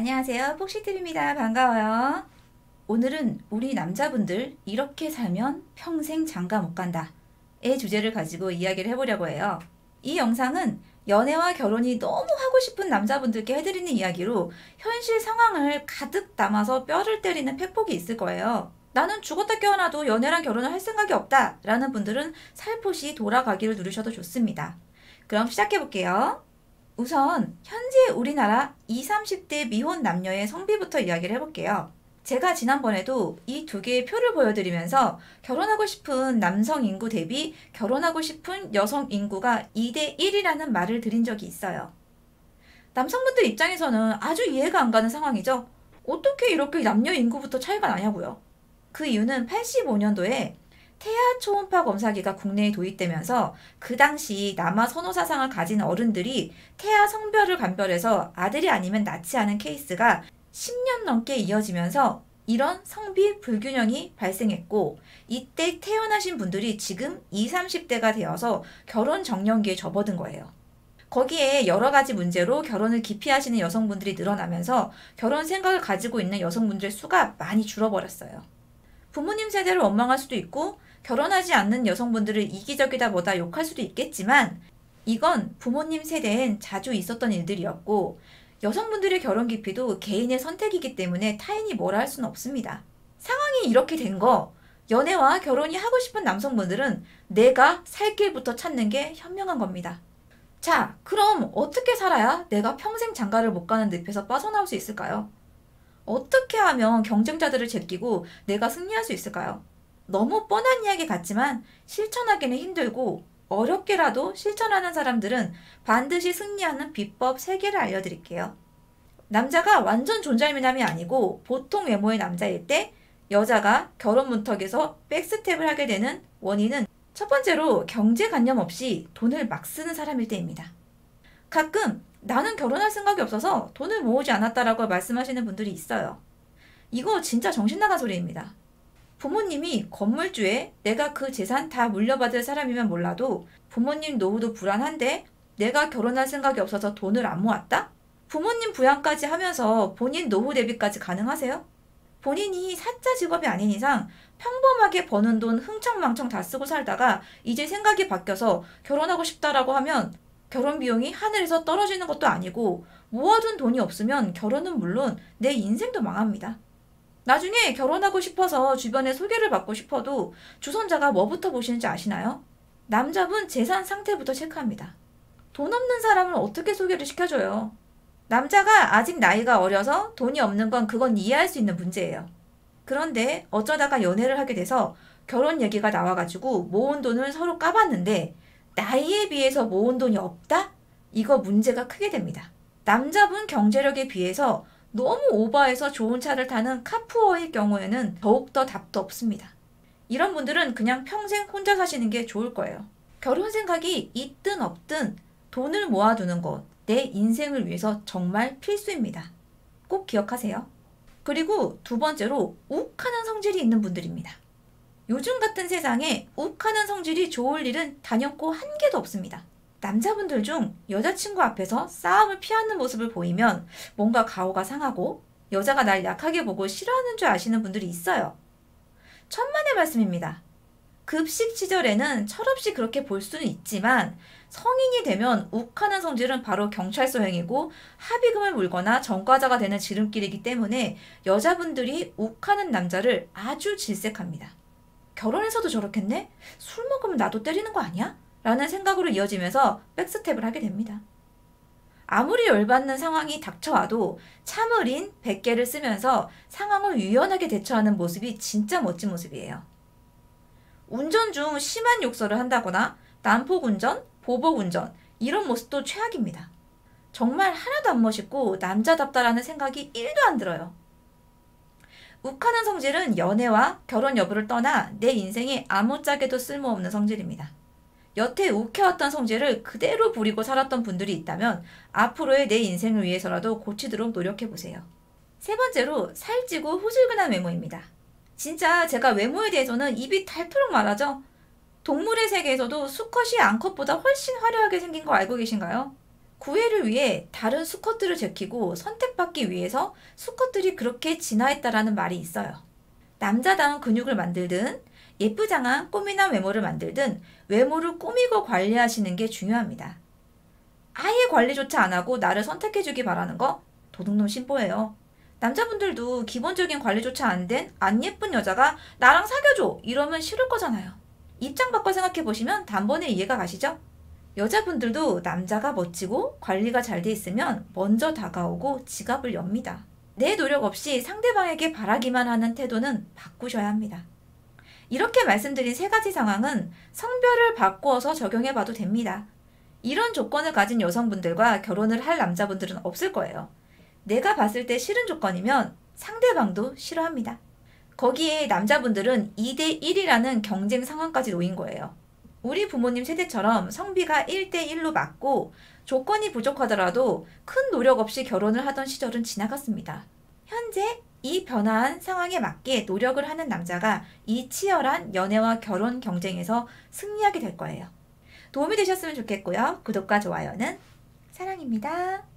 안녕하세요. 폭시TV입니다. 반가워요. 오늘은 우리 남자분들 이렇게 살면 평생 장가 못 간다 의 주제를 가지고 이야기를 해보려고 해요. 이 영상은 연애와 결혼이 너무 하고 싶은 남자분들께 해드리는 이야기로 현실 상황을 가득 담아서 뼈를 때리는 팩폭이 있을 거예요. 나는 죽었다 깨어나도 연애랑 결혼을 할 생각이 없다 라는 분들은 살포시 돌아가기를 누르셔도 좋습니다. 그럼 시작해볼게요. 우선 현재 우리나라 20, 30대 미혼 남녀의 성비부터 이야기를 해볼게요. 제가 지난번에도 이 두 개의 표를 보여드리면서 결혼하고 싶은 남성 인구 대비 결혼하고 싶은 여성 인구가 2대 1이라는 말을 드린 적이 있어요. 남성분들 입장에서는 아주 이해가 안 가는 상황이죠. 어떻게 이렇게 남녀 인구부터 차이가 나냐고요. 그 이유는 85년도에 태아 초음파 검사기가 국내에 도입되면서 그 당시 남아 선호 사상을 가진 어른들이 태아 성별을 감별해서 아들이 아니면 낳지 않은 케이스가 10년 넘게 이어지면서 이런 성비 불균형이 발생했고, 이때 태어나신 분들이 지금 20, 30대가 되어서 결혼 정년기에 접어든 거예요. 거기에 여러 가지 문제로 결혼을 기피하시는 여성분들이 늘어나면서 결혼 생각을 가지고 있는 여성분들의 수가 많이 줄어버렸어요. 부모님 세대를 원망할 수도 있고 결혼하지 않는 여성분들을 이기적이다 뭐다 욕할 수도 있겠지만, 이건 부모님 세대엔 자주 있었던 일들이었고 여성분들의 결혼 기피도 개인의 선택이기 때문에 타인이 뭐라 할 수는 없습니다. 상황이 이렇게 된 거, 연애와 결혼이 하고 싶은 남성분들은 내가 살 길부터 찾는 게 현명한 겁니다. 자, 그럼 어떻게 살아야 내가 평생 장가를 못 가는 늪에서 빠져나올 수 있을까요? 어떻게 하면 경쟁자들을 제끼고 내가 승리할 수 있을까요? 너무 뻔한 이야기 같지만 실천하기는 힘들고 어렵게라도 실천하는 사람들은 반드시 승리하는 비법 3개를 알려드릴게요. 남자가 완전 존잘미남이 아니고 보통 외모의 남자일 때 여자가 결혼 문턱에서 백스텝을 하게 되는 원인은 첫 번째로 경제관념 없이 돈을 막 쓰는 사람일 때입니다. 가끔 나는 결혼할 생각이 없어서 돈을 모으지 않았다라고 말씀하시는 분들이 있어요. 이거 진짜 정신나간 소리입니다. 부모님이 건물주에 내가 그 재산 다 물려받을 사람이면 몰라도 부모님 노후도 불안한데 내가 결혼할 생각이 없어서 돈을 안 모았다? 부모님 부양까지 하면서 본인 노후 대비까지 가능하세요? 본인이 사자 직업이 아닌 이상 평범하게 버는 돈 흥청망청 다 쓰고 살다가 이제 생각이 바뀌어서 결혼하고 싶다라고 하면 결혼 비용이 하늘에서 떨어지는 것도 아니고 모아둔 돈이 없으면 결혼은 물론 내 인생도 망합니다. 나중에 결혼하고 싶어서 주변에 소개를 받고 싶어도 주선자가 뭐부터 보시는지 아시나요? 남자분 재산 상태부터 체크합니다. 돈 없는 사람을 어떻게 소개를 시켜줘요? 남자가 아직 나이가 어려서 돈이 없는 건 그건 이해할 수 있는 문제예요. 그런데 어쩌다가 연애를 하게 돼서 결혼 얘기가 나와가지고 모은 돈을 서로 까봤는데 나이에 비해서 모은 돈이 없다? 이거 문제가 크게 됩니다. 남자분 경제력에 비해서 너무 오버해서 좋은 차를 타는 카푸어일 경우에는 더욱더 답도 없습니다. 이런 분들은 그냥 평생 혼자 사시는 게 좋을 거예요. 결혼 생각이 있든 없든 돈을 모아두는 것, 내 인생을 위해서 정말 필수입니다. 꼭 기억하세요. 그리고 두 번째로 욱하는 성질이 있는 분들입니다. 요즘 같은 세상에 욱하는 성질이 좋을 일은 단연코 한 개도 없습니다. 남자분들 중 여자친구 앞에서 싸움을 피하는 모습을 보이면 뭔가 가오가 상하고 여자가 날 약하게 보고 싫어하는 줄 아시는 분들이 있어요. 천만의 말씀입니다. 급식 시절에는 철없이 그렇게 볼 수는 있지만 성인이 되면 욱하는 성질은 바로 경찰서행위고 합의금을 물거나 전과자가 되는 지름길이기 때문에 여자분들이 욱하는 남자를 아주 질색합니다. 결혼해서도 저렇겠네? 술 먹으면 나도 때리는 거 아니야? 라는 생각으로 이어지면서 백스텝을 하게 됩니다. 아무리 열받는 상황이 닥쳐와도 참을인 100개를 쓰면서 상황을 유연하게 대처하는 모습이 진짜 멋진 모습이에요. 운전 중 심한 욕설을 한다거나 난폭운전, 보복운전 이런 모습도 최악입니다. 정말 하나도 안 멋있고 남자답다라는 생각이 1도 안 들어요. 욱하는 성질은 연애와 결혼 여부를 떠나 내 인생에 아무짝에도 쓸모없는 성질입니다. 여태 욱해왔던 성질을 그대로 부리고 살았던 분들이 있다면 앞으로의 내 인생을 위해서라도 고치도록 노력해보세요. 세 번째로 살찌고 후줄근한 외모입니다. 진짜 제가 외모에 대해서는 입이 닳도록 말하죠. 동물의 세계에서도 수컷이 암컷보다 훨씬 화려하게 생긴 거 알고 계신가요? 구애를 위해 다른 수컷들을 제키고 선택받기 위해서 수컷들이 그렇게 진화했다라는 말이 있어요. 남자다운 근육을 만들든 예쁘장한 꾸미난 외모를 만들든 외모를 꾸미고 관리하시는 게 중요합니다. 아예 관리조차 안 하고 나를 선택해주기 바라는 거 도둑놈 심보예요. 남자분들도 기본적인 관리조차 안 된 안 예쁜 여자가 나랑 사귀어줘 이러면 싫을 거잖아요. 입장 바꿔 생각해보시면 단번에 이해가 가시죠? 여자분들도 남자가 멋지고 관리가 잘 돼 있으면 먼저 다가오고 지갑을 엽니다. 내 노력 없이 상대방에게 바라기만 하는 태도는 바꾸셔야 합니다. 이렇게 말씀드린 세 가지 상황은 성별을 바꾸어서 적용해봐도 됩니다. 이런 조건을 가진 여성분들과 결혼을 할 남자분들은 없을 거예요. 내가 봤을 때 싫은 조건이면 상대방도 싫어합니다. 거기에 남자분들은 2대1이라는 경쟁 상황까지 놓인 거예요. 우리 부모님 세대처럼 성비가 1대1로 맞고 조건이 부족하더라도 큰 노력 없이 결혼을 하던 시절은 지나갔습니다. 현재 이 변화한 상황에 맞게 노력을 하는 남자가 이 치열한 연애와 결혼 경쟁에서 승리하게 될 거예요. 도움이 되셨으면 좋겠고요. 구독과 좋아요는 사랑입니다.